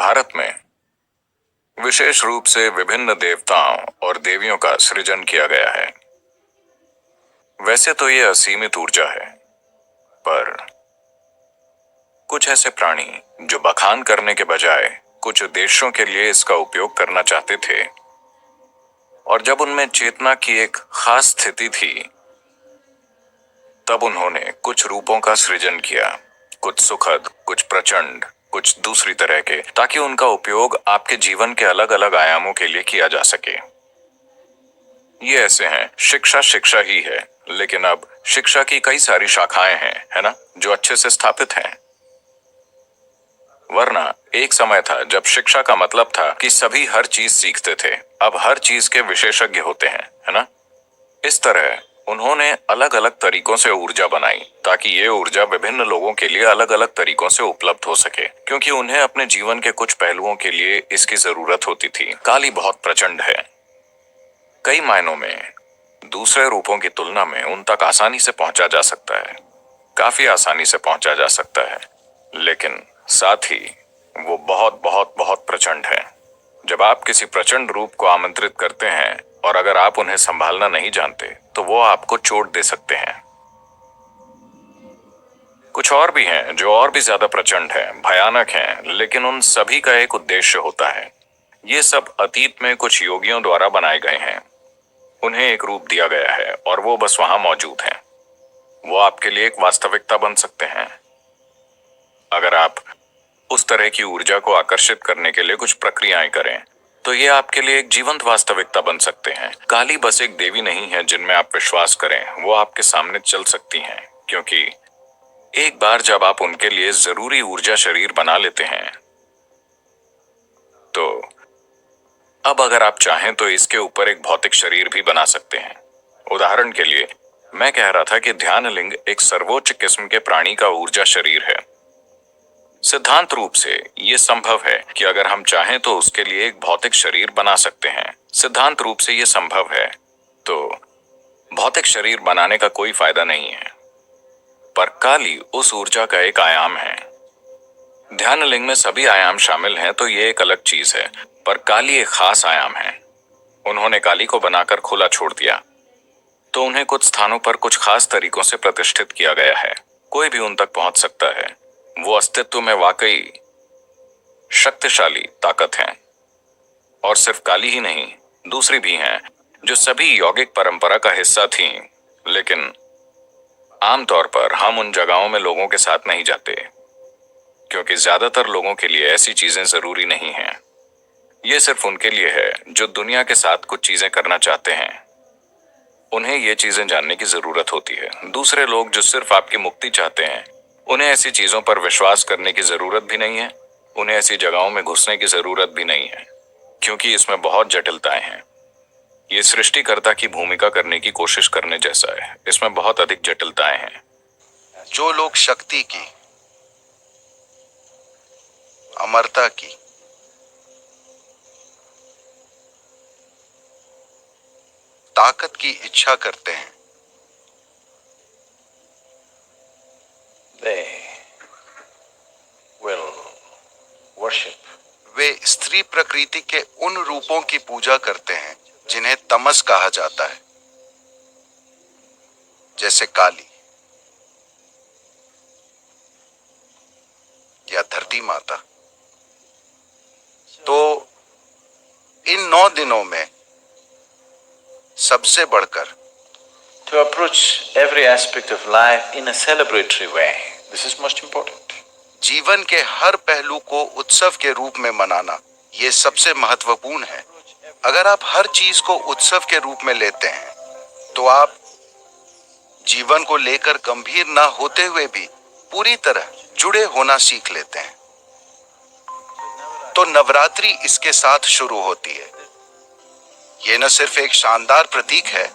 भारत में विशेष रूप से विभिन्न देवताओं और देवियों का सृजन किया गया है। वैसे तो ये असीमित ऊर्जा है, पर कुछ ऐसे प्राणी जो बखान करने के बजाय कुछ उद्देश्यों के लिए इसका उपयोग करना चाहते थे, और जब उनमें चेतना की एक खास स्थिति थी, तब उन्होंने कुछ रूपों का सृजन किया, कुछ सुखद, कुछ प्रचंड, कुछ दूसरी तरह के, ताकि उनका उपयोग आपके जीवन के अलग अलग आयामों के लिए किया जा सके। ये ऐसे हैं, शिक्षा शिक्षा ही है, लेकिन अब शिक्षा की कई सारी शाखाएं हैं, है ना, जो अच्छे से स्थापित हैं। वरना एक समय था जब शिक्षा का मतलब था कि सभी हर चीज सीखते थे। अब हर चीज के विशेषज्ञ होते हैं, है ना। इस तरह उन्होंने अलग अलग तरीकों से ऊर्जा बनाई, ताकि ये ऊर्जा विभिन्न लोगों के लिए अलग अलग तरीकों से उपलब्ध हो सके, क्योंकि उन्हें अपने जीवन के कुछ पहलुओं के लिए इसकी जरूरत होती थी। काली बहुत प्रचंड है, कई मायनों में दूसरे रूपों की तुलना में उन तक आसानी से पहुंचा जा सकता है, काफी आसानी से पहुंचा जा सकता है, लेकिन साथ ही वो बहुत बहुत बहुत प्रचंड है। जब आप किसी प्रचंड रूप को आमंत्रित करते हैं और अगर आप उन्हें संभालना नहीं जानते, तो वो आपको चोट दे सकते हैं। कुछ और भी हैं जो और भी ज्यादा प्रचंड हैं, भयानक हैं, लेकिन उन सभी का एक उद्देश्य होता है। ये सब अतीत में कुछ योगियों द्वारा बनाए गए हैं। उन्हें एक रूप दिया गया है और वो बस वहां मौजूद हैं। वो आपके लिए एक वास्तविकता बन सकते हैं अगर आप उस तरह की ऊर्जा को आकर्षित करने के लिए कुछ प्रक्रियाएं करें, तो ये आपके लिए एक जीवंत वास्तविकता बन सकते हैं। काली बस एक देवी नहीं है जिनमें आप विश्वास करें, वो आपके सामने चल सकती हैं, क्योंकि एक बार जब आप उनके लिए जरूरी ऊर्जा शरीर बना लेते हैं, तो अब अगर आप चाहें तो इसके ऊपर एक भौतिक शरीर भी बना सकते हैं। उदाहरण के लिए मैं कह रहा था कि ध्यान लिंग एक सर्वोच्च किस्म के प्राणी का ऊर्जा शरीर है। सिद्धांत रूप से ये संभव है कि अगर हम चाहें तो उसके लिए एक भौतिक शरीर बना सकते हैं। सिद्धांत रूप से ये संभव है, तो भौतिक शरीर बनाने का कोई फायदा नहीं है। पर काली उस ऊर्जा का एक आयाम है। ध्यान लिंग में सभी आयाम शामिल हैं, तो ये एक अलग चीज है, पर काली एक खास आयाम है। उन्होंने काली को बनाकर खुला छोड़ दिया, तो उन्हें कुछ स्थानों पर कुछ खास तरीकों से प्रतिष्ठित किया गया है। कोई भी उन तक पहुंच सकता है। वो अस्तित्व में वाकई शक्तिशाली ताकत है। और सिर्फ काली ही नहीं, दूसरी भी हैं जो सभी यौगिक परंपरा का हिस्सा थीं, लेकिन आमतौर पर हम उन जगहों में लोगों के साथ नहीं जाते, क्योंकि ज्यादातर लोगों के लिए ऐसी चीजें जरूरी नहीं हैं। ये सिर्फ उनके लिए है जो दुनिया के साथ कुछ चीजें करना चाहते हैं। उन्हें ये चीजें जानने की जरूरत होती है। दूसरे लोग जो सिर्फ आपकी मुक्ति चाहते हैं, उन्हें ऐसी चीजों पर विश्वास करने की जरूरत भी नहीं है। उन्हें ऐसी जगहों में घुसने की जरूरत भी नहीं है, क्योंकि इसमें बहुत जटिलताएं हैं। ये सृष्टिकर्ता की भूमिका करने की कोशिश करने जैसा है। इसमें बहुत अधिक जटिलताएं हैं। जो लोग शक्ति की, अमरता की, ताकत की इच्छा करते हैं, they will worship वे स्त्री प्रकृति के उन रूपों की पूजा करते हैं जिन्हें तमस कहा जाता है, जैसे काली या धरती माता। तो इन 9 दिनों में सबसे बढ़कर to approach every aspect of life in a celebratory way. This is most important. जीवन के हर पहलू को उत्सव के रूप में मनाना, ये सबसे महत्वपूर्ण है। अगर आप हर चीज को उत्सव के रूप में लेते हैं, तो आप जीवन को लेकर गंभीर न होते हुए भी पूरी तरह जुड़े होना सीख लेते हैं। तो नवरात्रि इसके साथ शुरू होती है। ये न सिर्फ एक शानदार प्रतीक है,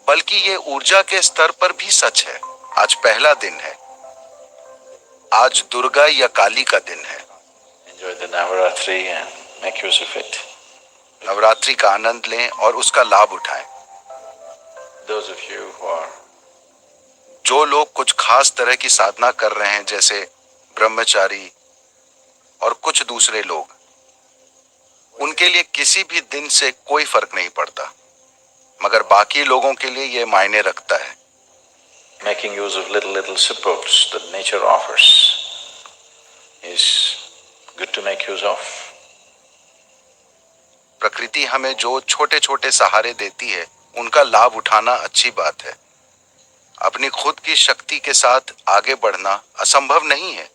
बल्कि ये ऊर्जा के स्तर पर भी सच है। आज पहला दिन है। आज दुर्गा या काली का दिन है। Enjoy the Navaratri and make use of it. Navratri का आनंद लें और उसका लाभ उठाएं। Those of you who are जो लोग कुछ खास तरह की साधना कर रहे हैं, जैसे ब्रह्मचारी और कुछ दूसरे लोग, उनके लिए किसी भी दिन से कोई फर्क नहीं पड़ता, मगर बाकी लोगों के लिए यह मायने रखता है। Making use of little supports that nature offers is good to make use of. प्रकृति हमें जो छोटे छोटे सहारे देती है उनका लाभ उठाना अच्छी बात है। अपनी खुद की शक्ति के साथ आगे बढ़ना असंभव नहीं है,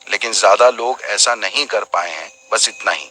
लेकिन ज्यादा लोग ऐसा नहीं कर पाए हैं, बस इतना ही।